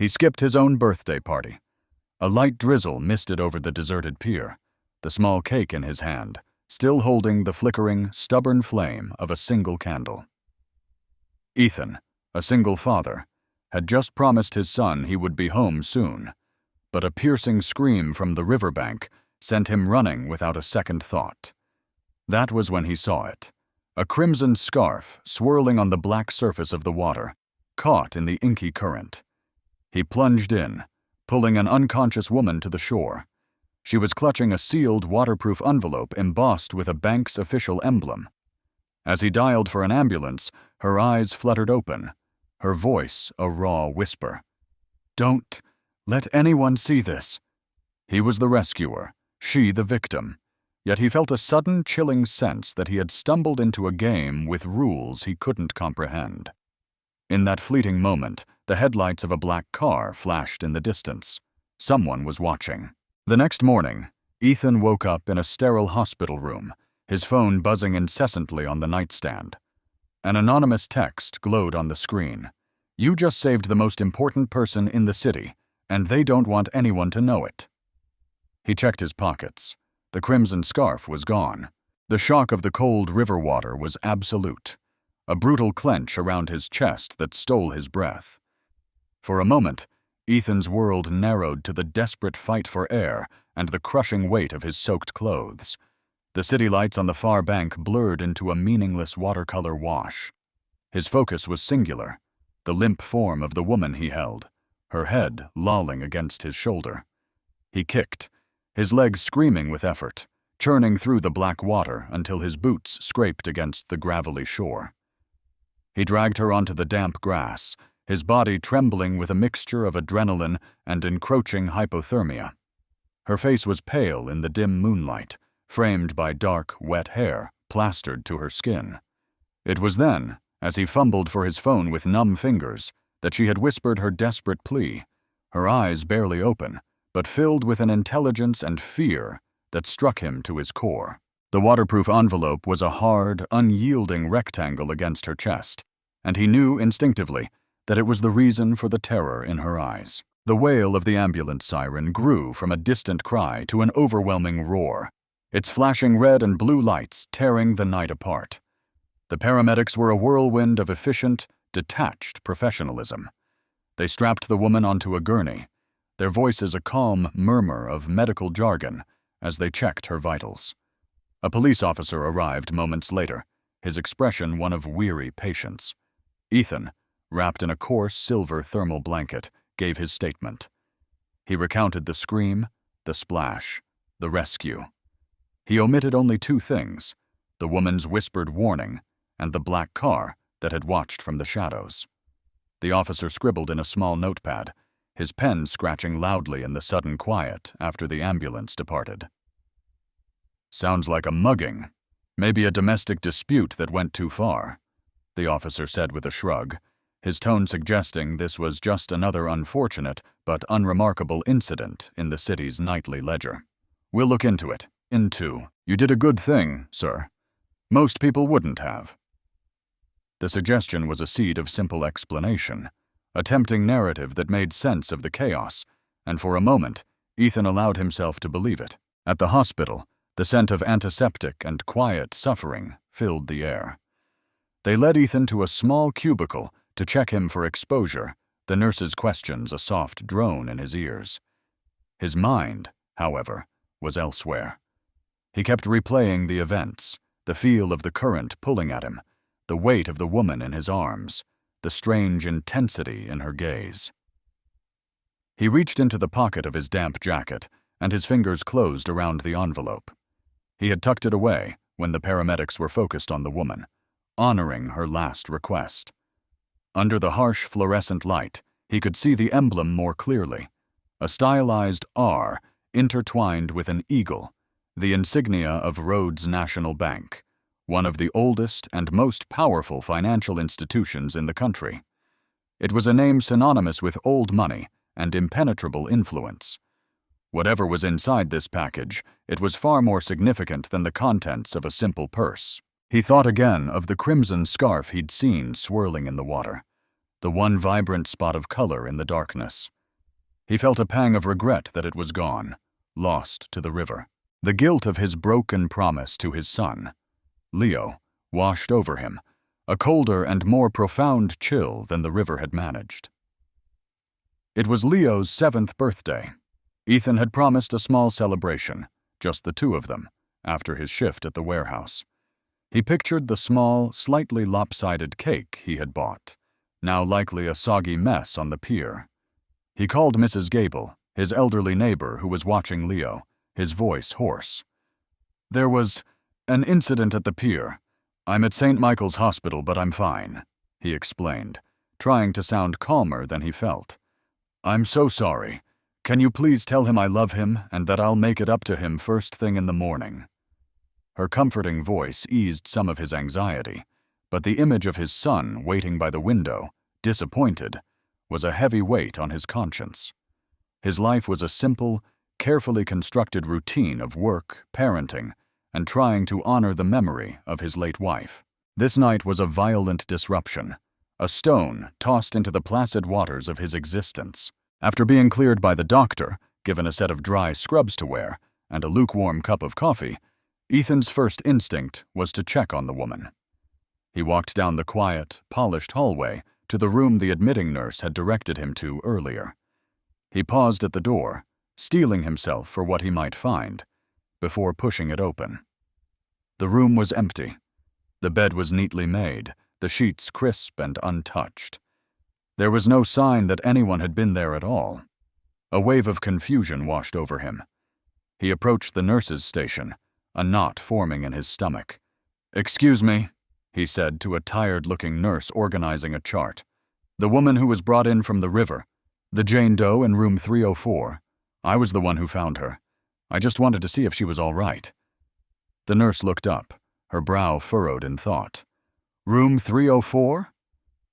He skipped his own birthday party. A light drizzle misted over the deserted pier, the small cake in his hand, still holding the flickering, stubborn flame of a single candle. Ethan, a single father, had just promised his son he would be home soon, but a piercing scream from the riverbank sent him running without a second thought. That was when he saw it, a crimson scarf swirling on the black surface of the water, caught in the inky current. He plunged in, pulling an unconscious woman to the shore. She was clutching a sealed, waterproof envelope embossed with a bank's official emblem. As he dialed for an ambulance, her eyes fluttered open, her voice a raw whisper. "Don't let anyone see this." He was the rescuer, she the victim, yet he felt a sudden, chilling sense that he had stumbled into a game with rules he couldn't comprehend. In that fleeting moment, the headlights of a black car flashed in the distance. Someone was watching. The next morning, Ethan woke up in a sterile hospital room, his phone buzzing incessantly on the nightstand. An anonymous text glowed on the screen. "You just saved the most important person in the city, and they don't want anyone to know it." He checked his pockets. The crimson scarf was gone. The shock of the cold river water was absolute, a brutal clench around his chest that stole his breath. For a moment, Ethan's world narrowed to the desperate fight for air and the crushing weight of his soaked clothes. The city lights on the far bank blurred into a meaningless watercolor wash. His focus was singular, the limp form of the woman he held, her head lolling against his shoulder. He kicked, his legs screaming with effort, churning through the black water until his boots scraped against the gravelly shore. He dragged her onto the damp grass, his body trembling with a mixture of adrenaline and encroaching hypothermia. Her face was pale in the dim moonlight, framed by dark, wet hair plastered to her skin. It was then, as he fumbled for his phone with numb fingers, that she had whispered her desperate plea, her eyes barely open, but filled with an intelligence and fear that struck him to his core. The waterproof envelope was a hard, unyielding rectangle against her chest, and he knew instinctively that it was the reason for the terror in her eyes. The wail of the ambulance siren grew from a distant cry to an overwhelming roar, its flashing red and blue lights tearing the night apart. The paramedics were a whirlwind of efficient, detached professionalism. They strapped the woman onto a gurney, their voices a calm murmur of medical jargon as they checked her vitals. A police officer arrived moments later, his expression one of weary patience. Ethan, wrapped in a coarse silver thermal blanket, gave his statement. He recounted the scream, the splash, the rescue. He omitted only two things, the woman's whispered warning and the black car that had watched from the shadows. The officer scribbled in a small notepad, his pen scratching loudly in the sudden quiet after the ambulance departed. "Sounds like a mugging. Maybe a domestic dispute that went too far," the officer said with a shrug, his tone suggesting this was just another unfortunate but unremarkable incident in the city's nightly ledger. "We'll look into it." You did a good thing, sir. Most people wouldn't have." The suggestion was a seed of simple explanation, a tempting narrative that made sense of the chaos, and for a moment, Ethan allowed himself to believe it. At the hospital, the scent of antiseptic and quiet suffering filled the air. They led Ethan to a small cubicle to check him for exposure, the nurse's questions a soft drone in his ears. His mind, however, was elsewhere. He kept replaying the events, the feel of the current pulling at him, the weight of the woman in his arms, the strange intensity in her gaze. He reached into the pocket of his damp jacket, and his fingers closed around the envelope. He had tucked it away when the paramedics were focused on the woman, honoring her last request. Under the harsh fluorescent light, he could see the emblem more clearly, a stylized R intertwined with an eagle, the insignia of Rhodes National Bank, one of the oldest and most powerful financial institutions in the country. It was a name synonymous with old money and impenetrable influence. Whatever was inside this package, it was far more significant than the contents of a simple purse. He thought again of the crimson scarf he'd seen swirling in the water, the one vibrant spot of color in the darkness. He felt a pang of regret that it was gone, lost to the river. The guilt of his broken promise to his son, Leo, washed over him, a colder and more profound chill than the river had managed. It was Leo's 7th birthday. Ethan had promised a small celebration, just the two of them, after his shift at the warehouse. He pictured the small, slightly lopsided cake he had bought, now likely a soggy mess on the pier. He called Mrs. Gable, his elderly neighbor who was watching Leo, his voice hoarse. "There was an incident at the pier. I'm at St. Michael's Hospital, but I'm fine," he explained, trying to sound calmer than he felt. "I'm so sorry. Can you please tell him I love him and that I'll make it up to him first thing in the morning?" Her comforting voice eased some of his anxiety, but the image of his son waiting by the window, disappointed, was a heavy weight on his conscience. His life was a simple, carefully constructed routine of work, parenting, and trying to honor the memory of his late wife. This night was a violent disruption, a stone tossed into the placid waters of his existence. After being cleared by the doctor, given a set of dry scrubs to wear, and a lukewarm cup of coffee, Ethan's first instinct was to check on the woman. He walked down the quiet, polished hallway to the room the admitting nurse had directed him to earlier. He paused at the door, steeling himself for what he might find, before pushing it open. The room was empty. The bed was neatly made, the sheets crisp and untouched. There was no sign that anyone had been there at all. A wave of confusion washed over him. He approached the nurse's station, a knot forming in his stomach. "Excuse me," he said to a tired-looking nurse organizing a chart. "The woman who was brought in from the river, the Jane Doe in room 304. I was the one who found her. I just wanted to see if she was all right." The nurse looked up, her brow furrowed in thought. "Room 304?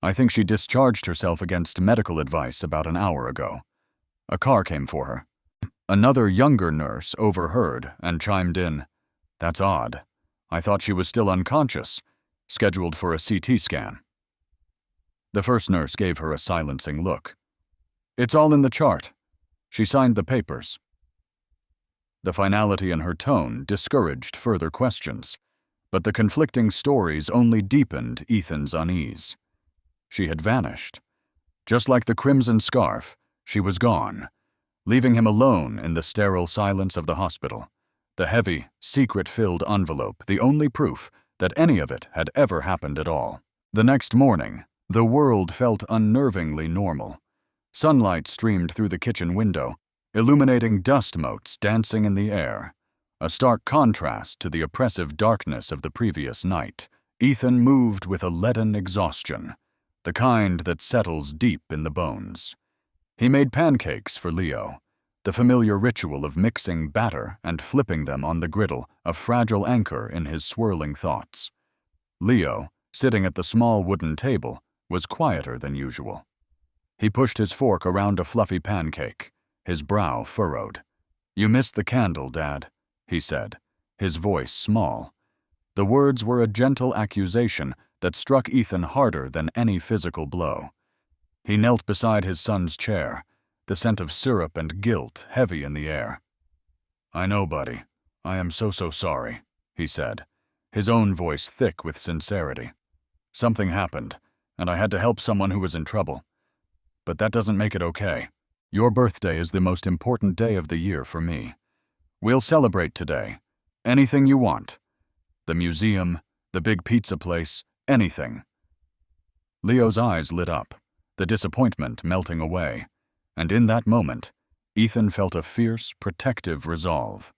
I think she discharged herself against medical advice about an hour ago. A car came for her." Another younger nurse overheard and chimed in. "That's odd. I thought she was still unconscious, scheduled for a CT scan." The first nurse gave her a silencing look. "It's all in the chart." She signed the papers. The finality in her tone discouraged further questions, but the conflicting stories only deepened Ethan's unease. She had vanished. Just like the crimson scarf, she was gone, leaving him alone in the sterile silence of the hospital, the heavy, secret-filled envelope the only proof that any of it had ever happened at all. The next morning, the world felt unnervingly normal. Sunlight streamed through the kitchen window, illuminating dust motes dancing in the air, a stark contrast to the oppressive darkness of the previous night. Ethan moved with a leaden exhaustion, the kind that settles deep in the bones. He made pancakes for Leo, the familiar ritual of mixing batter and flipping them on the griddle, a fragile anchor in his swirling thoughts. Leo, sitting at the small wooden table, was quieter than usual. He pushed his fork around a fluffy pancake, his brow furrowed. "You missed the candle, Dad," he said, his voice small. The words were a gentle accusation that struck Ethan harder than any physical blow. He knelt beside his son's chair, the scent of syrup and guilt heavy in the air. "I know, buddy. I am so sorry," he said, his own voice thick with sincerity. "Something happened, and I had to help someone who was in trouble. But that doesn't make it okay. Your birthday is the most important day of the year for me. We'll celebrate today. Anything you want. The museum, the big pizza place, anything." Leo's eyes lit up, the disappointment melting away, and in that moment, Ethan felt a fierce, protective resolve.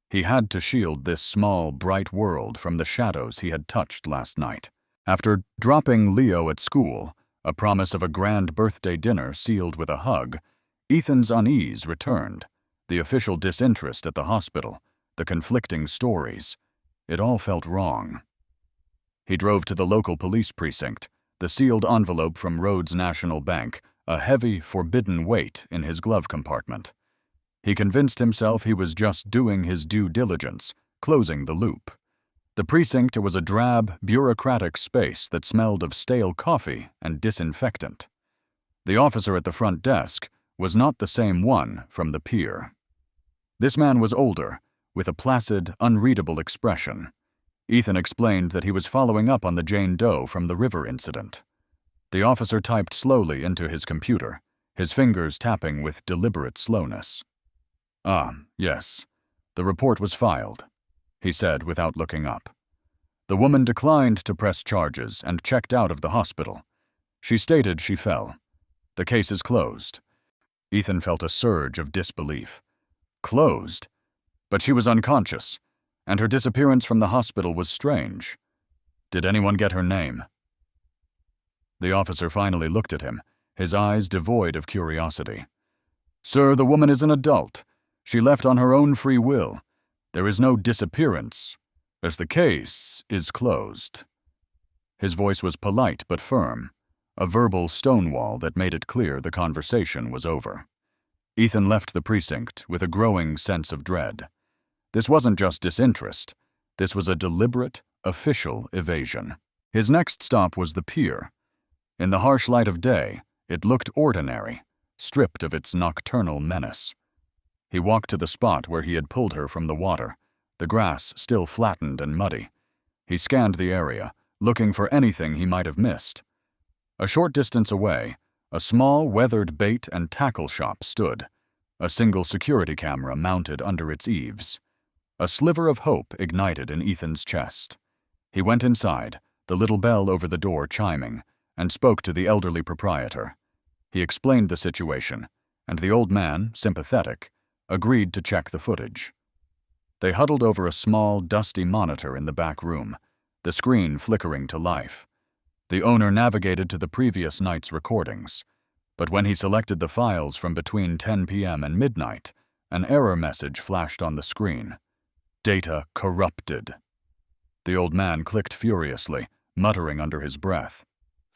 He had to shield this small, bright world from the shadows he had touched last night. After dropping Leo at school, a promise of a grand birthday dinner sealed with a hug, Ethan's unease returned, the official disinterest at the hospital, the conflicting stories. It all felt wrong. He drove to the local police precinct, the sealed envelope from Rhodes National Bank, a heavy, forbidden weight in his glove compartment. He convinced himself he was just doing his due diligence, closing the loop. The precinct was a drab, bureaucratic space that smelled of stale coffee and disinfectant. The officer at the front desk was not the same one from the pier. This man was older, with a placid, unreadable expression. Ethan explained that he was following up on the Jane Doe from the river incident. The officer typed slowly into his computer, his fingers tapping with deliberate slowness. "Ah, yes. The report was filed," he said without looking up. "The woman declined to press charges and checked out of the hospital. She stated she fell. The case is closed." Ethan felt a surge of disbelief. Closed? But she was unconscious, and her disappearance from the hospital was strange. Did anyone get her name? The officer finally looked at him, his eyes devoid of curiosity. "Sir, the woman is an adult. She left on her own free will. There is no disappearance, as the case is closed." His voice was polite but firm, a verbal stonewall that made it clear the conversation was over. Ethan left the precinct with a growing sense of dread. This wasn't just disinterest. This was a deliberate, official evasion. His next stop was the pier. In the harsh light of day, it looked ordinary, stripped of its nocturnal menace. He walked to the spot where he had pulled her from the water, the grass still flattened and muddy. He scanned the area, looking for anything he might have missed. A short distance away, a small, weathered bait and tackle shop stood, a single security camera mounted under its eaves. A sliver of hope ignited in Ethan's chest. He went inside, the little bell over the door chiming, and spoke to the elderly proprietor. He explained the situation, and the old man, sympathetic, agreed to check the footage. They huddled over a small, dusty monitor in the back room, the screen flickering to life. The owner navigated to the previous night's recordings, but when he selected the files from between 10 p.m. and midnight, an error message flashed on the screen. "Data corrupted." The old man clicked furiously, muttering under his breath.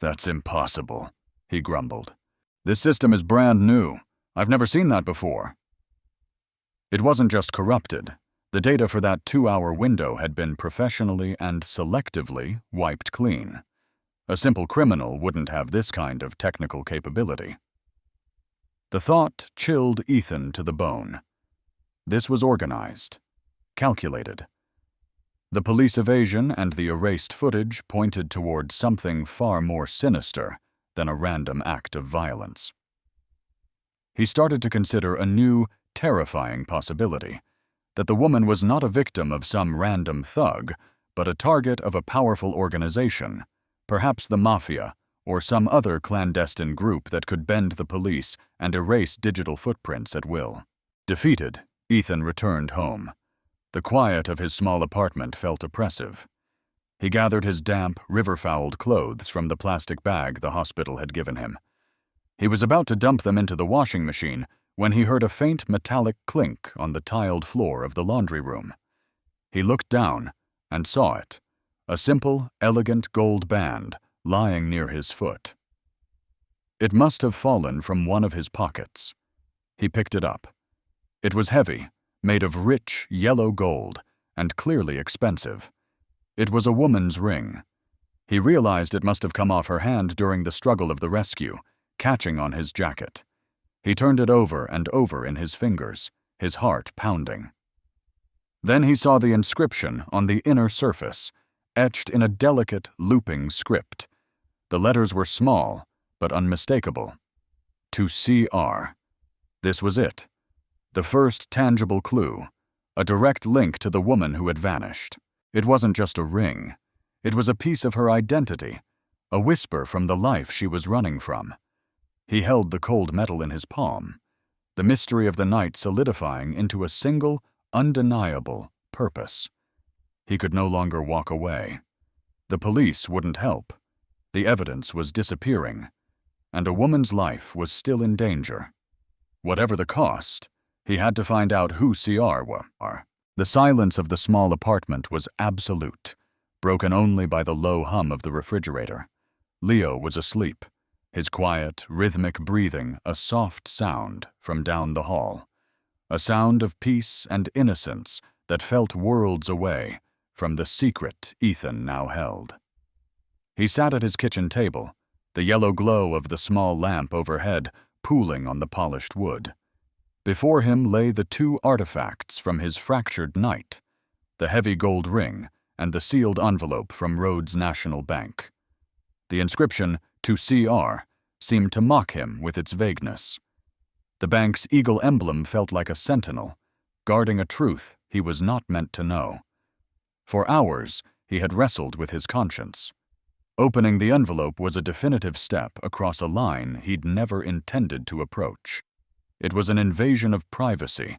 "That's impossible," he grumbled. "This system is brand new. I've never seen that before." It wasn't just corrupted. The data for that 2-hour window had been professionally and selectively wiped clean. A simple criminal wouldn't have this kind of technical capability. The thought chilled Ethan to the bone. This was organized, calculated. The police evasion and the erased footage pointed toward something far more sinister than a random act of violence. He started to consider a new, terrifying possibility, that the woman was not a victim of some random thug, but a target of a powerful organization, perhaps the mafia or some other clandestine group that could bend the police and erase digital footprints at will. Defeated, Ethan returned home. The quiet of his small apartment felt oppressive. He gathered his damp, river-fouled clothes from the plastic bag the hospital had given him. He was about to dump them into the washing machine when he heard a faint metallic clink on the tiled floor of the laundry room. He looked down and saw it, a simple, elegant gold band lying near his foot. It must have fallen from one of his pockets. He picked it up. It was heavy, made of rich, yellow gold, and clearly expensive. It was a woman's ring. He realized it must have come off her hand during the struggle of the rescue, catching on his jacket. He turned it over and over in his fingers, his heart pounding. Then he saw the inscription on the inner surface, etched in a delicate, looping script. The letters were small, but unmistakable. To CR. This was it. The first tangible clue, a direct link to the woman who had vanished. It wasn't just a ring. It was a piece of her identity, a whisper from the life she was running from. He held the cold metal in his palm, the mystery of the night solidifying into a single, undeniable purpose. He could no longer walk away. The police wouldn't help. The evidence was disappearing, and a woman's life was still in danger. Whatever the cost, he had to find out who CR were. The silence of the small apartment was absolute, broken only by the low hum of the refrigerator. Leo was asleep, his quiet, rhythmic breathing a soft sound from down the hall, a sound of peace and innocence that felt worlds away from the secret Ethan now held. He sat at his kitchen table, the yellow glow of the small lamp overhead pooling on the polished wood. Before him lay the two artifacts from his fractured night, the heavy gold ring and the sealed envelope from Rhodes National Bank. The inscription, "To CR," seemed to mock him with its vagueness. The bank's eagle emblem felt like a sentinel, guarding a truth he was not meant to know. For hours, he had wrestled with his conscience. Opening the envelope was a definitive step across a line he'd never intended to approach. It was an invasion of privacy,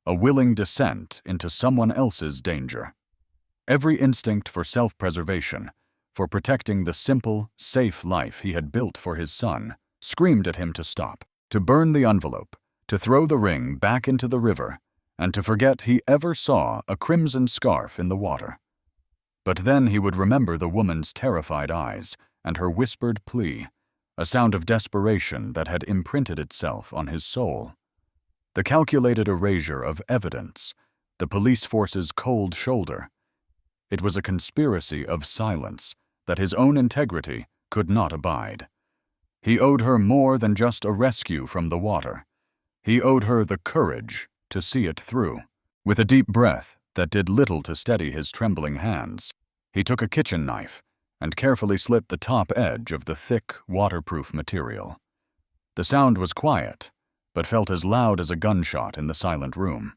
a willing descent into someone else's danger. Every instinct for self-preservation, for protecting the simple, safe life he had built for his son, screamed at him to stop, to burn the envelope, to throw the ring back into the river, and to forget he ever saw a crimson scarf in the water. But then he would remember the woman's terrified eyes and her whispered plea, a sound of desperation that had imprinted itself on his soul. The calculated erasure of evidence, the police force's cold shoulder. It was a conspiracy of silence that his own integrity could not abide. He owed her more than just a rescue from the water. He owed her the courage to see it through. With a deep breath that did little to steady his trembling hands, he took a kitchen knife and carefully slit the top edge of the thick, waterproof material. The sound was quiet, but felt as loud as a gunshot in the silent room.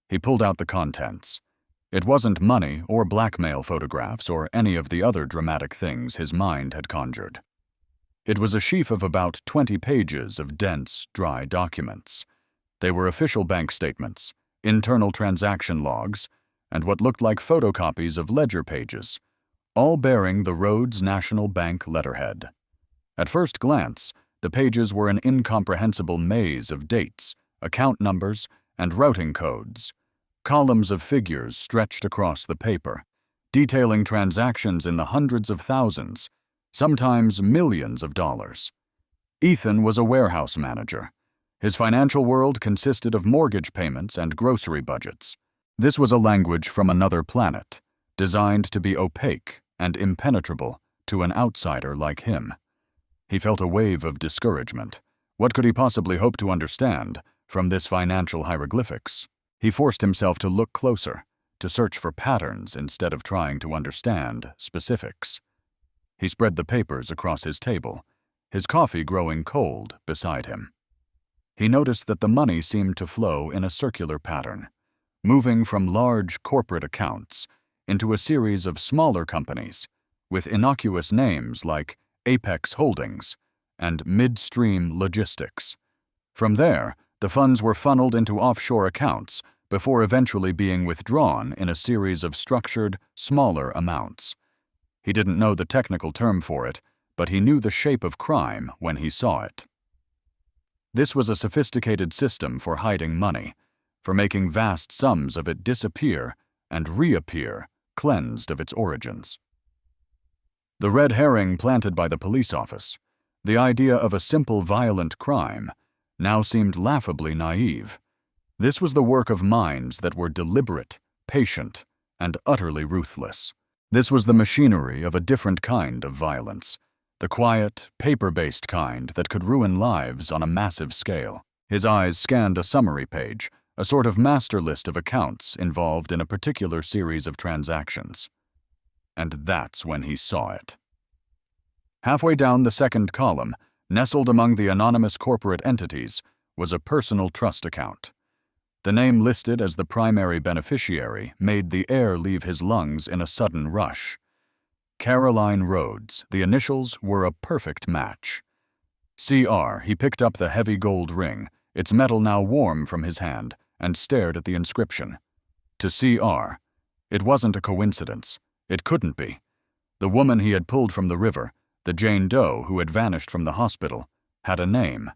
He pulled out the contents. It wasn't money or blackmail photographs or any of the other dramatic things his mind had conjured. It was a sheaf of about 20 pages of dense, dry documents. They were official bank statements, internal transaction logs, and what looked like photocopies of ledger pages, all bearing the Rhodes National Bank letterhead. At first glance, the pages were an incomprehensible maze of dates, account numbers, and routing codes. Columns of figures stretched across the paper, detailing transactions in the hundreds of thousands, sometimes millions of dollars. Ethan was a warehouse manager. His financial world consisted of mortgage payments and grocery budgets. This was a language from another planet, designed to be opaque and impenetrable to an outsider like him. He felt a wave of discouragement. What could he possibly hope to understand from this financial hieroglyphics? He forced himself to look closer, to search for patterns instead of trying to understand specifics. He spread the papers across his table, his coffee growing cold beside him. He noticed that the money seemed to flow in a circular pattern, moving from large corporate accounts into a series of smaller companies with innocuous names like Apex Holdings and Midstream Logistics. From there, the funds were funneled into offshore accounts before eventually being withdrawn in a series of structured, smaller amounts. He didn't know the technical term for it, but he knew the shape of crime when he saw it. This was a sophisticated system for hiding money, for making vast sums of it disappear and reappear, cleansed of its origins. The red herring planted by the police office, the idea of a simple violent crime, now seemed laughably naive. This was the work of minds that were deliberate, patient, and utterly ruthless. This was the machinery of a different kind of violence, the quiet, paper-based kind that could ruin lives on a massive scale. His eyes scanned a summary page, a sort of master list of accounts involved in a particular series of transactions. And that's when he saw it. Halfway down the second column, nestled among the anonymous corporate entities, was a personal trust account. The name listed as the primary beneficiary made the air leave his lungs in a sudden rush. Caroline Rhodes, the initials were a perfect match. CR, he picked up the heavy gold ring, its metal now warm from his hand, and stared at the inscription. To CR. It wasn't a coincidence. It couldn't be. The woman he had pulled from the river, the Jane Doe who had vanished from the hospital, had a name.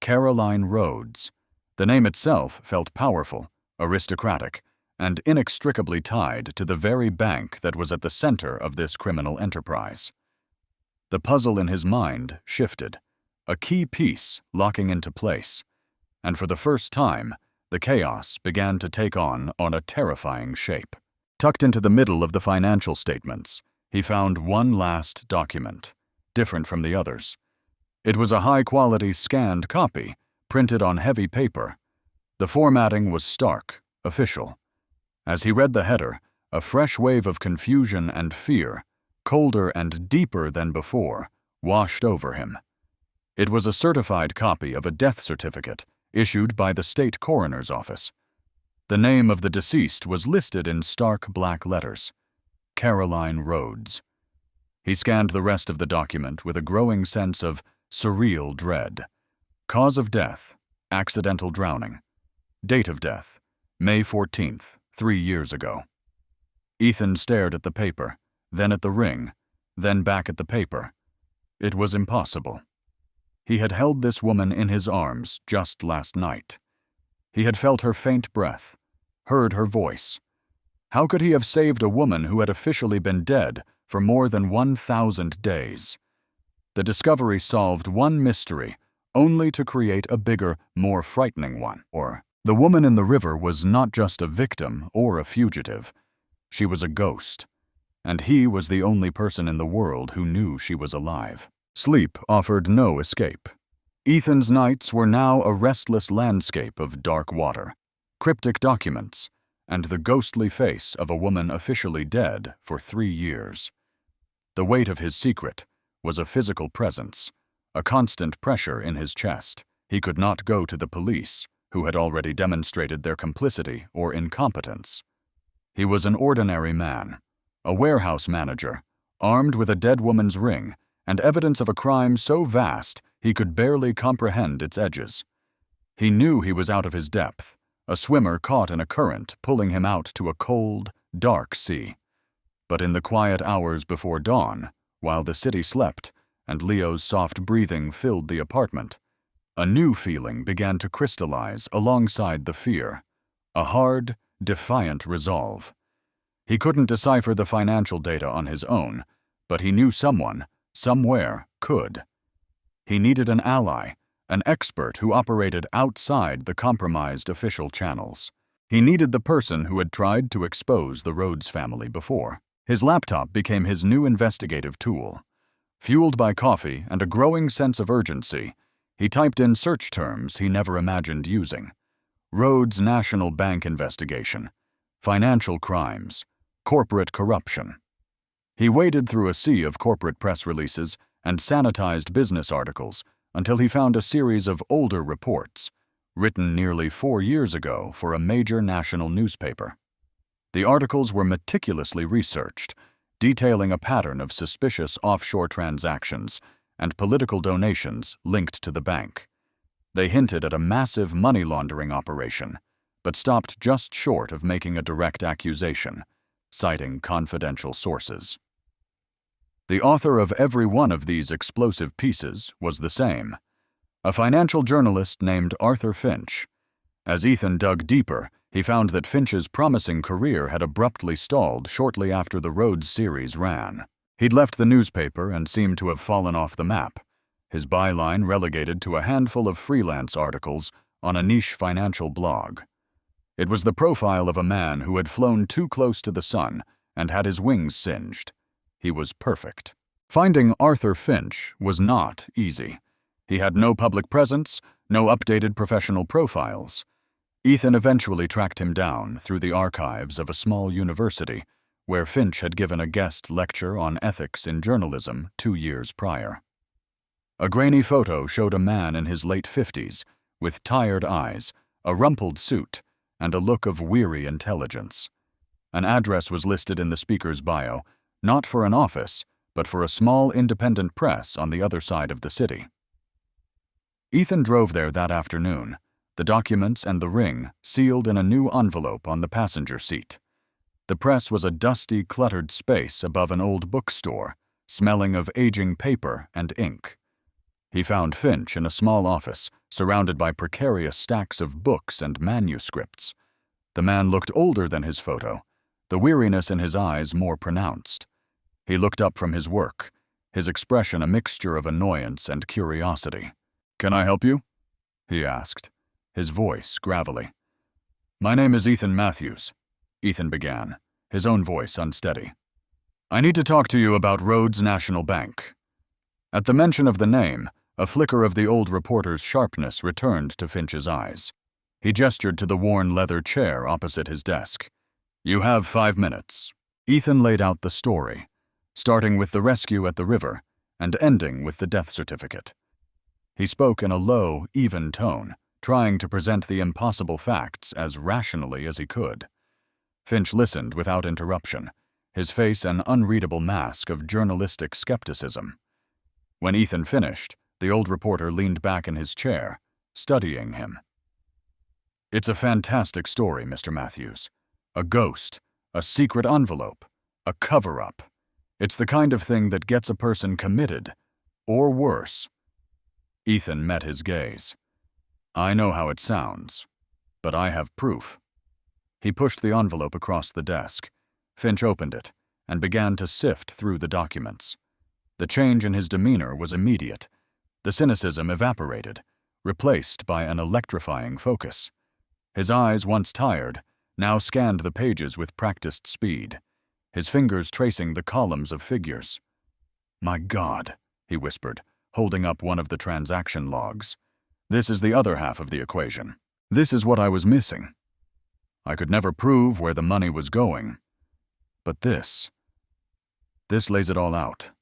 Caroline Rhodes. The name itself felt powerful, aristocratic, and inextricably tied to the very bank that was at the center of this criminal enterprise. The puzzle in his mind shifted, a key piece locking into place, and for the first time, the chaos began to take on a terrifying shape. Tucked into the middle of the financial statements, he found one last document, different from the others. It was a high-quality scanned copy, printed on heavy paper. The formatting was stark, official. As he read the header, a fresh wave of confusion and fear, colder and deeper than before, washed over him. It was a certified copy of a death certificate issued by the state coroner's office. The name of the deceased was listed in stark black letters: Caroline Rhodes. He scanned the rest of the document with a growing sense of surreal dread. Cause of death: accidental drowning. Date of death: May 14th, 3 years ago. Ethan stared at the paper, then at the ring, then back at the paper. It was impossible. He had held this woman in his arms just last night. He had felt her faint breath, heard her voice. How could he have saved a woman who had officially been dead for more than 1,000 days? The discovery solved one mystery, only to create a bigger, more frightening one. Or, the woman in the river was not just a victim or a fugitive. She was a ghost, and he was the only person in the world who knew she was alive. Sleep offered no escape. Ethan's nights were now a restless landscape of dark water, cryptic documents, and the ghostly face of a woman officially dead for 3 years. The weight of his secret was a physical presence, a constant pressure in his chest. He could not go to the police, who had already demonstrated their complicity or incompetence. He was an ordinary man, a warehouse manager, armed with a dead woman's ring and evidence of a crime so vast he could barely comprehend its edges. He knew he was out of his depth, a swimmer caught in a current pulling him out to a cold, dark sea. But in the quiet hours before dawn, while the city slept and Leo's soft breathing filled the apartment, a new feeling began to crystallize alongside the fear, a hard, defiant resolve. He couldn't decipher the financial data on his own, but he knew someone, somewhere, could. He needed an ally, an expert who operated outside the compromised official channels. He needed the person who had tried to expose the Rhodes family before. His laptop became his new investigative tool. Fueled by coffee and a growing sense of urgency, he typed in search terms he never imagined using: Rhodes National Bank investigation, financial crimes, corporate corruption. He waded through a sea of corporate press releases and sanitized business articles until he found a series of older reports, written nearly 4 years ago for a major national newspaper. The articles were meticulously researched, detailing a pattern of suspicious offshore transactions and political donations linked to the bank. They hinted at a massive money laundering operation, but stopped just short of making a direct accusation, citing confidential sources. The author of every one of these explosive pieces was the same: a financial journalist named Arthur Finch. As Ethan dug deeper, he found that Finch's promising career had abruptly stalled shortly after the Rhodes series ran. He'd left the newspaper and seemed to have fallen off the map, his byline relegated to a handful of freelance articles on a niche financial blog. It was the profile of a man who had flown too close to the sun and had his wings singed. He was perfect. Finding Arthur Finch was not easy. He had no public presence, no updated professional profiles. Ethan eventually tracked him down through the archives of a small university where Finch had given a guest lecture on ethics in journalism 2 years prior. A grainy photo showed a man in his late 50s, with tired eyes, a rumpled suit, and a look of weary intelligence. An address was listed in the speaker's bio, not for an office, but for a small independent press on the other side of the city. Ethan drove there that afternoon, the documents and the ring sealed in a new envelope on the passenger seat. The press was a dusty, cluttered space above an old bookstore, smelling of aging paper and ink. He found Finch in a small office, surrounded by precarious stacks of books and manuscripts. The man looked older than his photo, the weariness in his eyes more pronounced. He looked up from his work, his expression a mixture of annoyance and curiosity. "Can I help you?" he asked, his voice gravelly. "My name is Ethan Matthews," Ethan began, his own voice unsteady. "I need to talk to you about Rhodes National Bank." At the mention of the name, a flicker of the old reporter's sharpness returned to Finch's eyes. He gestured to the worn leather chair opposite his desk. "You have 5 minutes." Ethan laid out the story, starting with the rescue at the river and ending with the death certificate. He spoke in a low, even tone, trying to present the impossible facts as rationally as he could. Finch listened without interruption, his face an unreadable mask of journalistic skepticism. When Ethan finished, the old reporter leaned back in his chair, studying him. "It's a fantastic story, Mr. Matthews. A ghost, a secret envelope, a cover-up. It's the kind of thing that gets a person committed, or worse." Ethan met his gaze. "I know how it sounds, but I have proof." He pushed the envelope across the desk. Finch opened it and began to sift through the documents. The change in his demeanor was immediate. The cynicism evaporated, replaced by an electrifying focus. His eyes, once tired, now scanned the pages with practiced speed, his fingers tracing the columns of figures. "My God," he whispered, holding up one of the transaction logs. "This is the other half of the equation. This is what I was missing. I could never prove where the money was going. But this lays it all out."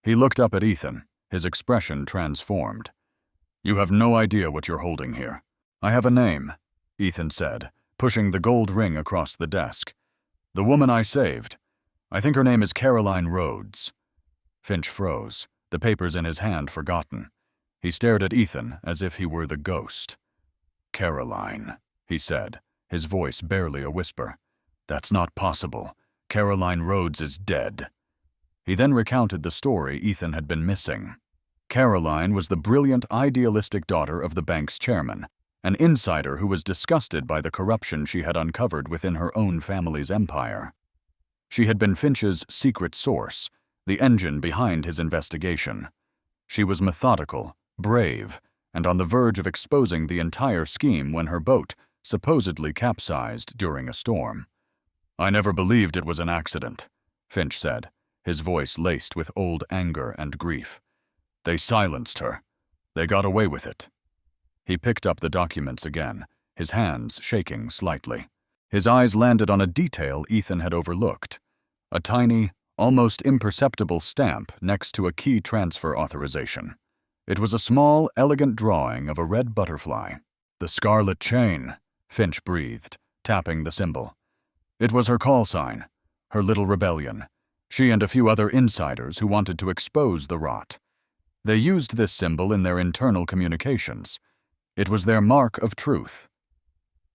He looked up at Ethan, his expression transformed. "You have no idea what you're holding here." "I have a name," Ethan said, pushing the gold ring across the desk. "The woman I saved. I think her name is Caroline Rhodes." Finch froze, the papers in his hand forgotten. He stared at Ethan as if he were the ghost. "Caroline," he said, his voice barely a whisper. "That's not possible. Caroline Rhodes is dead." He then recounted the story Ethan had been missing. Caroline was the brilliant, idealistic daughter of the bank's chairman, an insider who was disgusted by the corruption she had uncovered within her own family's empire. She had been Finch's secret source, the engine behind his investigation. She was methodical, brave, and on the verge of exposing the entire scheme when her boat supposedly capsized during a storm. "I never believed it was an accident," Finch said, his voice laced with old anger and grief. "They silenced her. They got away with it." He picked up the documents again, his hands shaking slightly. His eyes landed on a detail Ethan had overlooked, a tiny, almost imperceptible stamp next to a key transfer authorization. It was a small, elegant drawing of a red butterfly. "The Scarlet Chain," Finch breathed, tapping the symbol. "It was her call sign, her little rebellion. She and a few other insiders who wanted to expose the rot. They used this symbol in their internal communications. It was their mark of truth."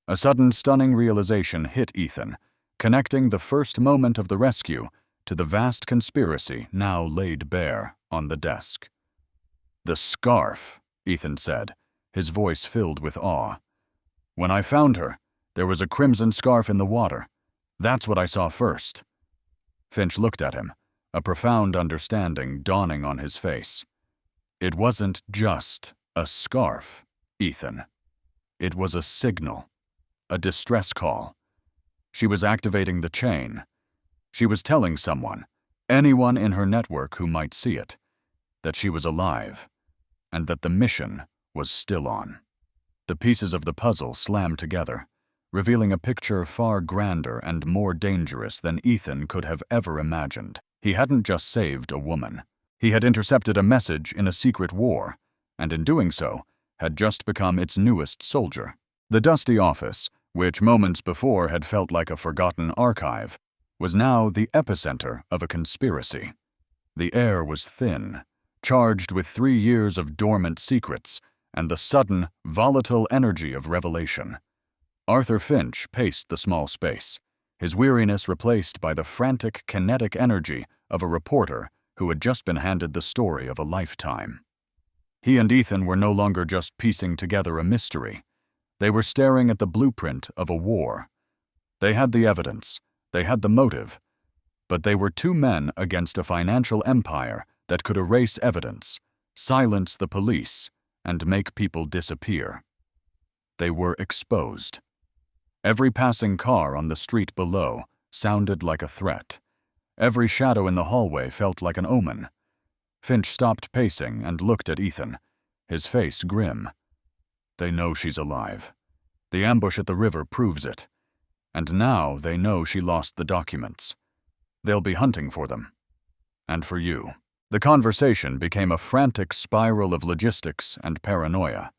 A sudden, stunning realization hit Ethan, connecting the first moment of the rescue to the vast conspiracy now laid bare on the desk. "The scarf," Ethan said, his voice filled with awe. "When I found her, there was a crimson scarf in the water. That's what I saw first." Finch looked at him, a profound understanding dawning on his face. "It wasn't just a scarf, Ethan. It was a signal, a distress call. She was activating the chain. She was telling someone, anyone in her network who might see it, that she was alive, and that the mission was still on." The pieces of the puzzle slammed together, revealing a picture far grander and more dangerous than Ethan could have ever imagined. He hadn't just saved a woman. He had intercepted a message in a secret war, and in doing so, had just become its newest soldier. The dusty office, which moments before had felt like a forgotten archive, was now the epicenter of a conspiracy. The air was thin, charged with 3 years of dormant secrets and the sudden, volatile energy of revelation. Arthur Finch paced the small space, his weariness replaced by the frantic, kinetic energy of a reporter who had just been handed the story of a lifetime. He and Ethan were no longer just piecing together a mystery. They were staring at the blueprint of a war. They had the evidence, they had the motive, but they were 2 men against a financial empire that could erase evidence, silence the police, and make people disappear. They were exposed. Every passing car on the street below, sounded like a threat. Every shadow in the hallway felt like an omen. Finch stopped pacing and looked at Ethan, his face grim. They know she's alive. The ambush at the river proves it. And now they know she lost the documents. They'll be hunting for them. And for you. The conversation became a frantic spiral of logistics and paranoia.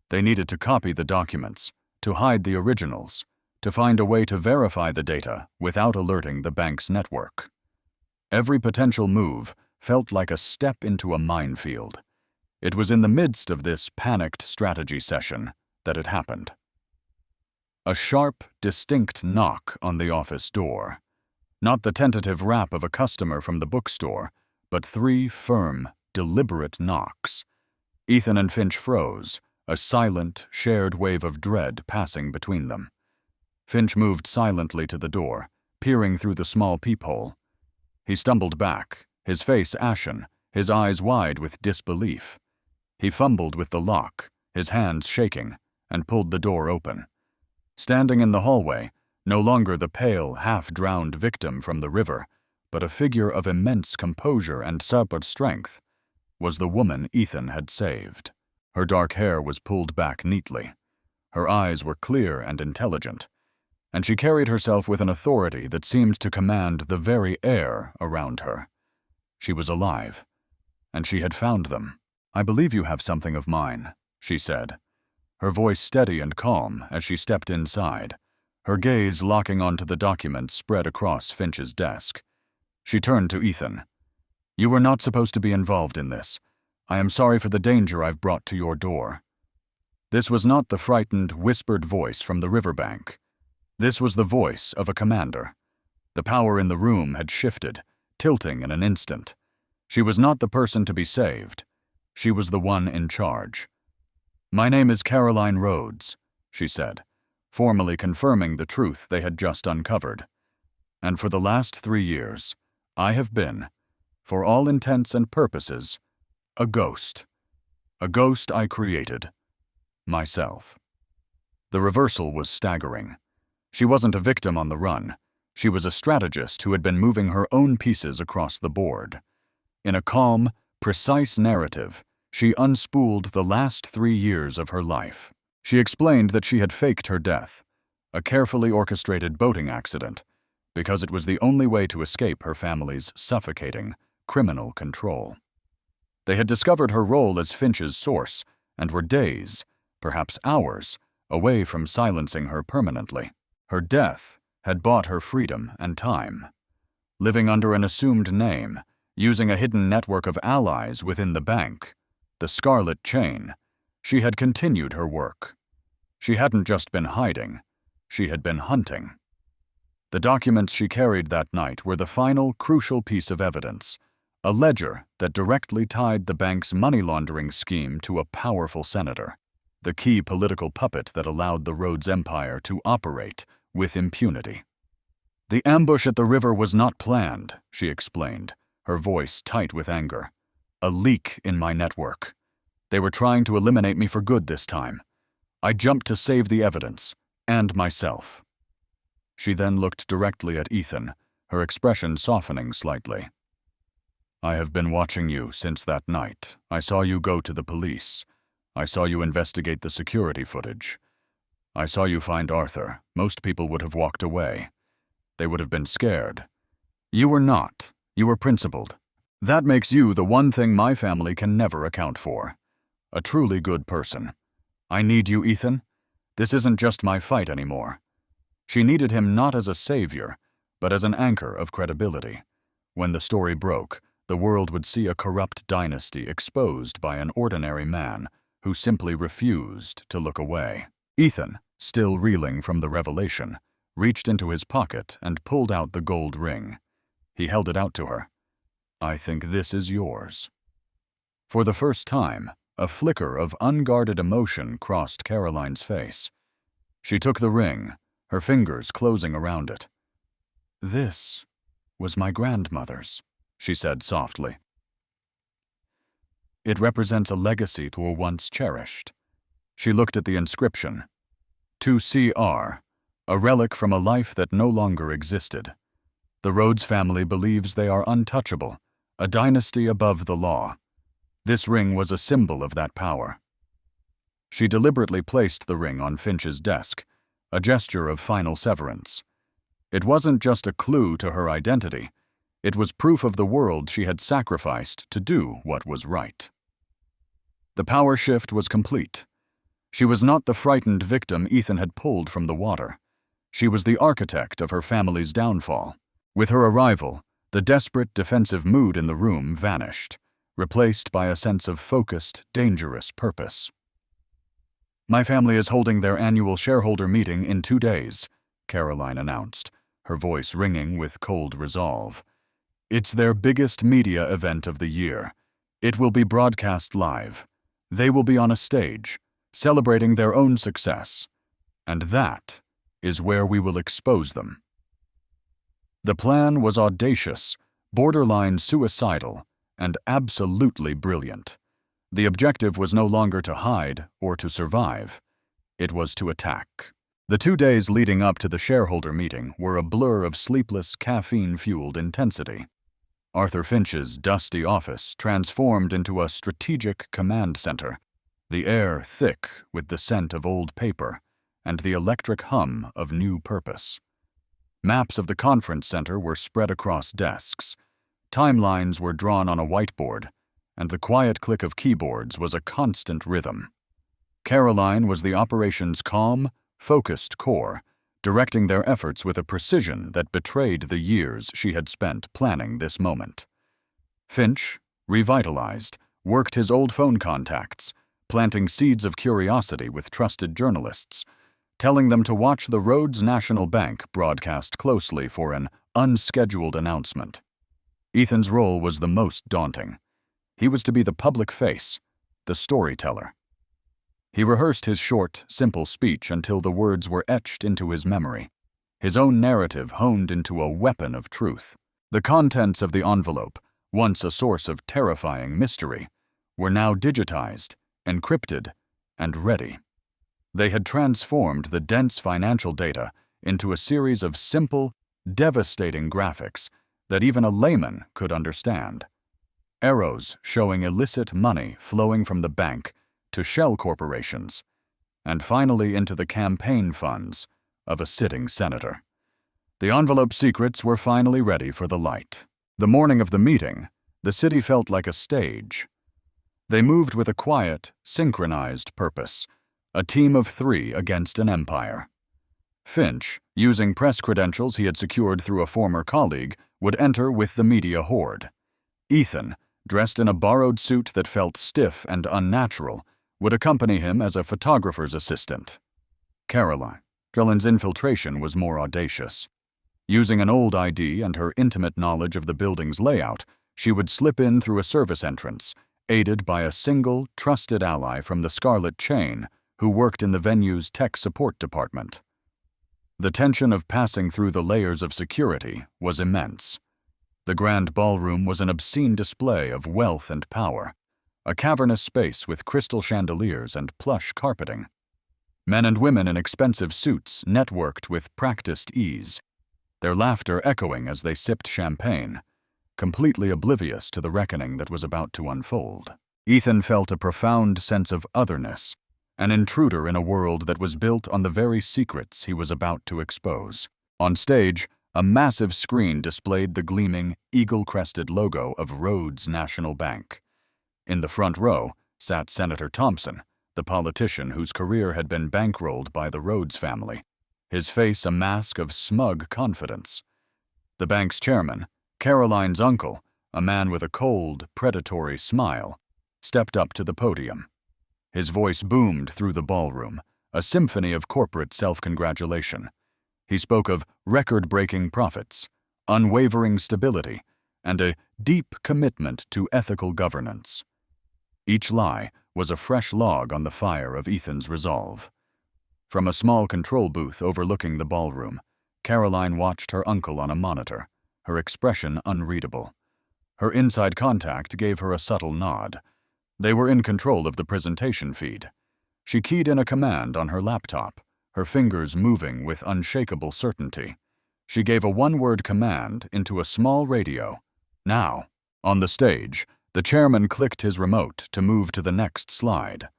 They needed to copy the documents, to hide the originals, to find a way to verify the data without alerting the bank's network. Every potential move felt like a step into a minefield. It was in the midst of this panicked strategy session that it happened. A sharp, distinct knock on the office door. Not the tentative rap of a customer from the bookstore, but 3 firm, deliberate knocks. Ethan and Finch froze, a silent, shared wave of dread passing between them. Finch moved silently to the door, peering through the small peephole. He stumbled back, his face ashen, his eyes wide with disbelief. He fumbled with the lock, his hands shaking, and pulled the door open. Standing in the hallway, no longer the pale, half-drowned victim from the river, but a figure of immense composure and supple strength, was the woman Ethan had saved. Her dark hair was pulled back neatly. Her eyes were clear and intelligent, and she carried herself with an authority that seemed to command the very air around her. She was alive, and she had found them. "I believe you have something of mine," she said, her voice steady and calm as she stepped inside, her gaze locking onto the documents spread across Finch's desk. She turned to Ethan. "You were not supposed to be involved in this. I am sorry for the danger I've brought to your door." This was not the frightened, whispered voice from the riverbank. This was the voice of a commander. The power in the room had shifted, tilting in an instant. She was not the person to be saved. She was the one in charge. "My name is Caroline Rhodes," she said, formally confirming the truth they had just uncovered. "And for the last 3 years, I have been, for all intents and purposes, a ghost. A ghost I created. Myself." The reversal was staggering. She wasn't a victim on the run. She was a strategist who had been moving her own pieces across the board. In a calm, precise narrative, she unspooled the last 3 years of her life. She explained that she had faked her death, a carefully orchestrated boating accident, because it was the only way to escape her family's suffocating, criminal control. They had discovered her role as Finch's source and were days, perhaps hours, away from silencing her permanently. Her death had bought her freedom and time. Living under an assumed name, using a hidden network of allies within the bank, the Scarlet Chain, she had continued her work. She hadn't just been hiding, she had been hunting. The documents she carried that night were the final, crucial piece of evidence, a ledger that directly tied the bank's money laundering scheme to a powerful senator, the key political puppet that allowed the Rhodes Empire to operate with impunity. "The ambush at the river was not planned," she explained, her voice tight with anger. "A leak in my network. They were trying to eliminate me for good this time. I jumped to save the evidence, and myself." She then looked directly at Ethan, her expression softening slightly. "I have been watching you since that night. I saw you go to the police. I saw you investigate the security footage. I saw you find Arthur. Most people would have walked away. They would have been scared. You were not. You were principled. That makes you the one thing my family can never account for. A truly good person. I need you, Ethan. This isn't just my fight anymore." She needed him not as a savior, but as an anchor of credibility. When the story broke, the world would see a corrupt dynasty exposed by an ordinary man who simply refused to look away. Ethan, still reeling from the revelation, reached into his pocket and pulled out the gold ring. He held it out to her. "I think this is yours." For the first time, a flicker of unguarded emotion crossed Caroline's face. She took the ring, her fingers closing around it. "This was my grandmother's," she said softly. "It represents a legacy to a once cherished." She looked at the inscription. "To CR, a relic from a life that no longer existed. The Rhodes family believes they are untouchable, a dynasty above the law. This ring was a symbol of that power. She deliberately placed the ring on Finch's desk, a gesture of final severance. It wasn't just a clue to her identity, it was proof of the world she had sacrificed to do what was right. The power shift was complete. She was not the frightened victim Ethan had pulled from the water. She was the architect of her family's downfall. With her arrival, the desperate defensive mood in the room vanished, replaced by a sense of focused, dangerous purpose. "My family is holding their annual shareholder meeting in 2 days," Caroline announced, her voice ringing with cold resolve. "It's their biggest media event of the year. It will be broadcast live. They will be on a stage, celebrating their own success. And that is where we will expose them." The plan was audacious, borderline suicidal, and absolutely brilliant. The objective was no longer to hide or to survive. It was to attack. The 2 days leading up to the shareholder meeting were a blur of sleepless, caffeine-fueled intensity. Arthur Finch's dusty office transformed into a strategic command center, the air thick with the scent of old paper and the electric hum of new purpose. Maps of the conference center were spread across desks. Timelines were drawn on a whiteboard, and the quiet click of keyboards was a constant rhythm. Caroline was the operation's calm, focused core, directing their efforts with a precision that betrayed the years she had spent planning this moment. Finch, revitalized, worked his old phone contacts, planting seeds of curiosity with trusted journalists, telling them to watch the Rhodes National Bank broadcast closely for an unscheduled announcement. Ethan's role was the most daunting. He was to be the public face, the storyteller. He rehearsed his short, simple speech until the words were etched into his memory, his own narrative honed into a weapon of truth. The contents of the envelope, once a source of terrifying mystery, were now digitized, encrypted, and ready. They had transformed the dense financial data into a series of simple, devastating graphics that even a layman could understand. Arrows showing illicit money flowing from the bank to shell corporations, and finally into the campaign funds of a sitting senator. The envelope secrets were finally ready for the light. The morning of the meeting, the city felt like a stage. They moved with a quiet, synchronized purpose, a team of 3 against an empire. Finch, using press credentials he had secured through a former colleague, would enter with the media horde. Ethan, dressed in a borrowed suit that felt stiff and unnatural, would accompany him as a photographer's assistant. Caroline's infiltration was more audacious. Using an old ID and her intimate knowledge of the building's layout, she would slip in through a service entrance, aided by a single, trusted ally from the Scarlet chain who worked in the venue's tech support department. The tension of passing through the layers of security was immense. The grand ballroom was an obscene display of wealth and power, a cavernous space with crystal chandeliers and plush carpeting. Men and women in expensive suits networked with practiced ease, their laughter echoing as they sipped champagne, completely oblivious to the reckoning that was about to unfold. Ethan felt a profound sense of otherness, an intruder in a world that was built on the very secrets he was about to expose. On stage, a massive screen displayed the gleaming, eagle-crested logo of Rhodes National Bank. In the front row sat Senator Thompson, the politician whose career had been bankrolled by the Rhodes family, his face a mask of smug confidence. The bank's chairman, Caroline's uncle, a man with a cold, predatory smile, stepped up to the podium. His voice boomed through the ballroom, a symphony of corporate self-congratulation. He spoke of record-breaking profits, unwavering stability, and a deep commitment to ethical governance. Each lie was a fresh log on the fire of Ethan's resolve. From a small control booth overlooking the ballroom, Caroline watched her uncle on a monitor, her expression unreadable. Her inside contact gave her a subtle nod. They were in control of the presentation feed. She keyed in a command on her laptop, her fingers moving with unshakable certainty. She gave a one-word command into a small radio. Now. On the stage, the chairman clicked his remote to move to the next slide.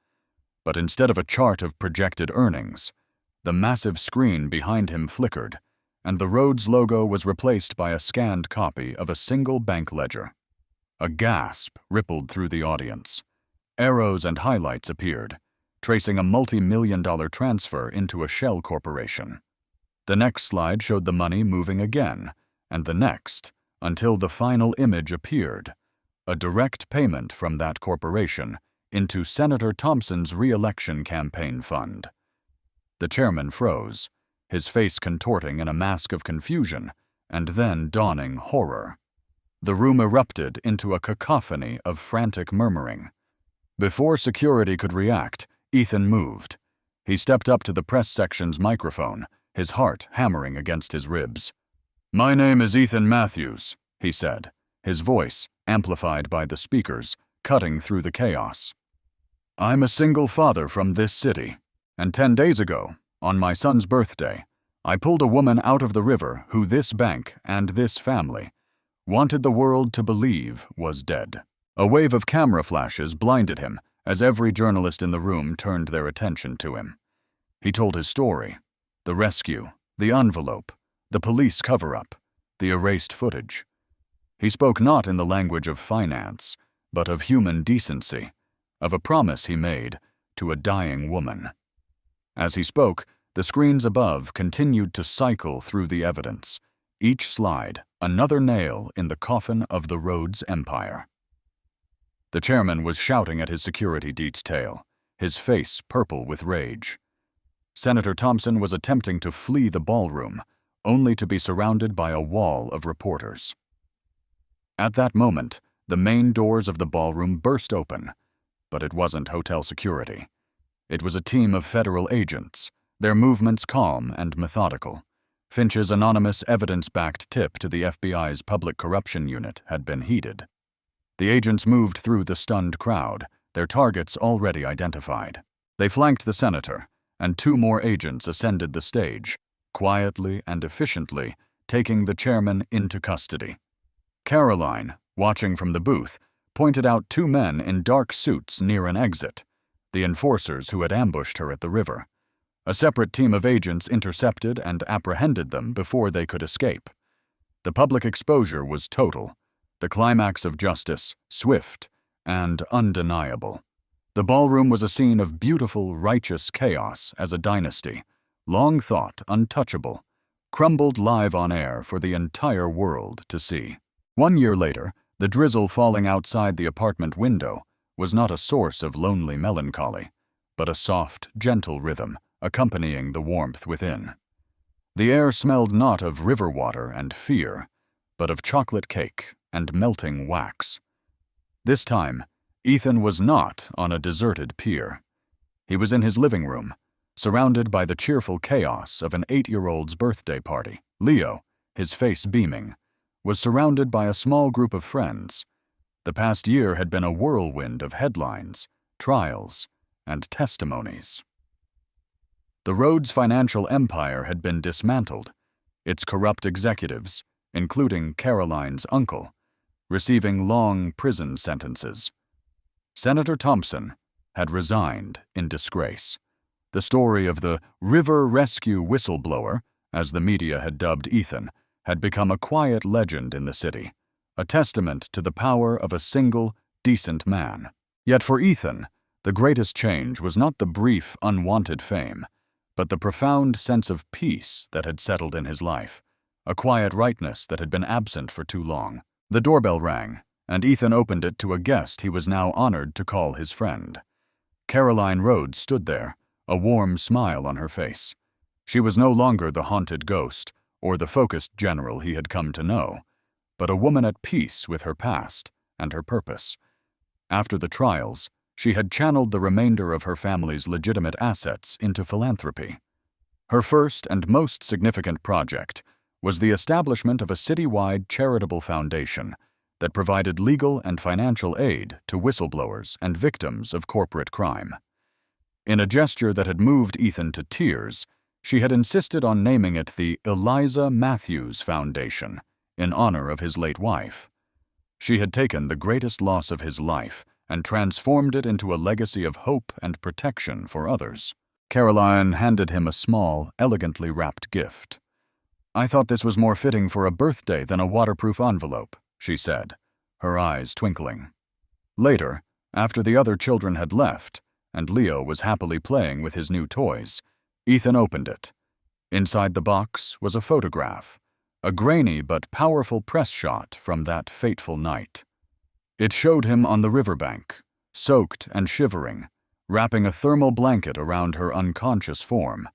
But instead of a chart of projected earnings, the massive screen behind him flickered, and the Rhodes logo was replaced by a scanned copy of a single bank ledger. A gasp rippled through the audience. Arrows and highlights appeared, tracing a multi-million-dollar transfer into a shell corporation. The next slide showed the money moving again, and the next, until the final image appeared, a direct payment from that corporation into Senator Thompson's re-election campaign fund. The chairman froze, his face contorting in a mask of confusion and then dawning horror. The room erupted into a cacophony of frantic murmuring. Before security could react, Ethan moved. He stepped up to the press section's microphone, his heart hammering against his ribs. "My name is Ethan Matthews," he said, his voice, amplified by the speakers, cutting through the chaos. "I'm a single father from this city, and 10 days ago, on my son's birthday, I pulled a woman out of the river who this bank and this family wanted the world to believe was dead." A wave of camera flashes blinded him as every journalist in the room turned their attention to him. He told his story: the rescue, the envelope, the police cover-up, the erased footage. He spoke not in the language of finance, but of human decency, of a promise he made to a dying woman. As he spoke, the screens above continued to cycle through the evidence, each slide another nail in the coffin of the Rhodes Empire. The chairman was shouting at his security detail, his face purple with rage. Senator Thompson was attempting to flee the ballroom, only to be surrounded by a wall of reporters. At that moment, the main doors of the ballroom burst open, but it wasn't hotel security. It was a team of federal agents, their movements calm and methodical. Finch's anonymous evidence-backed tip to the FBI's Public Corruption Unit had been heeded. The agents moved through the stunned crowd, their targets already identified. They flanked the senator, and 2 more agents ascended the stage, quietly and efficiently taking the chairman into custody. Caroline, watching from the booth, pointed out 2 men in dark suits near an exit, the enforcers who had ambushed her at the river. A separate team of agents intercepted and apprehended them before they could escape. The public exposure was total, the climax of justice swift and undeniable. The ballroom was a scene of beautiful, righteous chaos as a dynasty, long thought untouchable, crumbled live on air for the entire world to see. 1 year later, the drizzle falling outside the apartment window was not a source of lonely melancholy, but a soft, gentle rhythm accompanying the warmth within. The air smelled not of river water and fear, but of chocolate cake and melting wax. This time, Ethan was not on a deserted pier. He was in his living room, surrounded by the cheerful chaos of an 8-year-old's birthday party. Leo, his face beaming, was surrounded by a small group of friends. The past year had been a whirlwind of headlines, trials, and testimonies. The Rhodes financial empire had been dismantled, its corrupt executives, including Caroline's uncle, receiving long prison sentences. Senator Thompson had resigned in disgrace. The story of the river rescue whistleblower, as the media had dubbed Ethan, had become a quiet legend in the city, a testament to the power of a single, decent man. Yet for Ethan, the greatest change was not the brief, unwanted fame, but the profound sense of peace that had settled in his life, a quiet rightness that had been absent for too long. The doorbell rang, and Ethan opened it to a guest he was now honored to call his friend. Caroline Rhodes stood there, a warm smile on her face. She was no longer the haunted ghost or the focused general he had come to know, but a woman at peace with her past and her purpose. After the trials, she had channeled the remainder of her family's legitimate assets into philanthropy. Her first and most significant project was the establishment of a citywide charitable foundation that provided legal and financial aid to whistleblowers and victims of corporate crime. In a gesture that had moved Ethan to tears, She had insisted on naming it the Eliza Matthews Foundation, in honor of his late wife. She had taken the greatest loss of his life and transformed it into a legacy of hope and protection for others. Caroline handed him a small, elegantly wrapped gift. "I thought this was more fitting for a birthday than a waterproof envelope," she said, her eyes twinkling. Later, after the other children had left, and Leo was happily playing with his new toys, Ethan opened it. Inside the box was a photograph, a grainy but powerful press shot from that fateful night. It showed him on the riverbank, soaked and shivering, wrapping a thermal blanket around her unconscious form.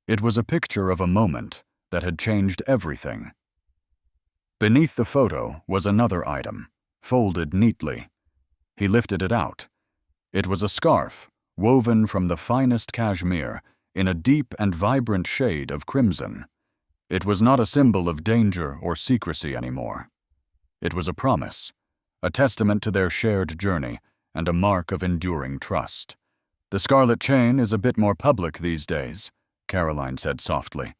It was a picture of a moment that had changed everything. Beneath the photo was another item, folded neatly. He lifted it out. It was a scarf, woven from the finest cashmere, in a deep and vibrant shade of crimson. It was not a symbol of danger or secrecy anymore. It was a promise, a testament to their shared journey, and a mark of enduring trust. "The scarlet chain is a bit more public these days," Caroline said softly.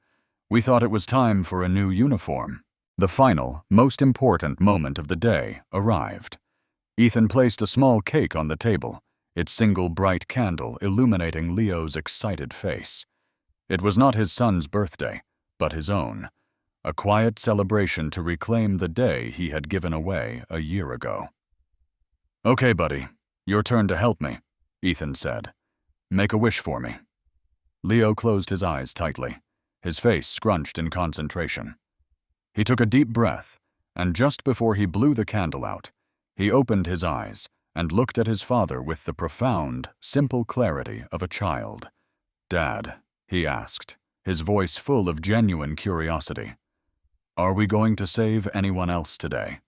"We thought it was time for a new uniform." The final, most important moment of the day arrived. Ethan placed a small cake on the table, its single bright candle illuminating Leo's excited face. It was not his son's birthday, but his own, a quiet celebration to reclaim the day he had given away a year ago. "Okay, buddy, your turn to help me," Ethan said. "Make a wish for me." Leo closed his eyes tightly, his face scrunched in concentration. He took a deep breath, and just before he blew the candle out, he opened his eyes and looked at his father with the profound, simple clarity of a child. "Dad," he asked, his voice full of genuine curiosity, "are we going to save anyone else today?"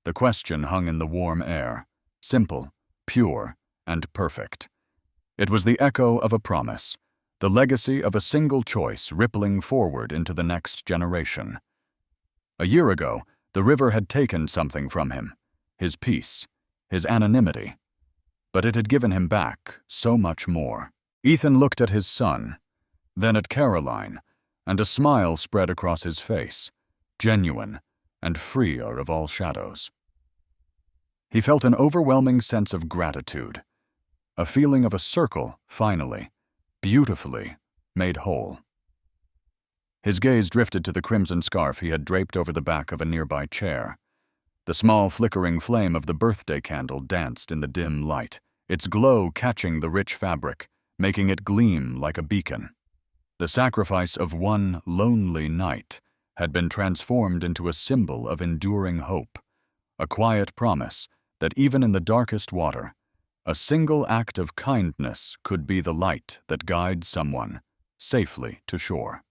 The question hung in the warm air, simple, pure, and perfect. It was the echo of a promise, the legacy of a single choice rippling forward into the next generation. A year ago, the river had taken something from him, his peace, his anonymity, but it had given him back so much more. Ethan looked at his son, then at Caroline, and a smile spread across his face, genuine and freer of all shadows. He felt an overwhelming sense of gratitude, a feeling of a circle, finally, beautifully, made whole. His gaze drifted to the crimson scarf he had draped over the back of a nearby chair. The small flickering flame of the birthday candle danced in the dim light, its glow catching the rich fabric, making it gleam like a beacon. The sacrifice of one lonely night had been transformed into a symbol of enduring hope, a quiet promise that even in the darkest water, a single act of kindness could be the light that guides someone safely to shore.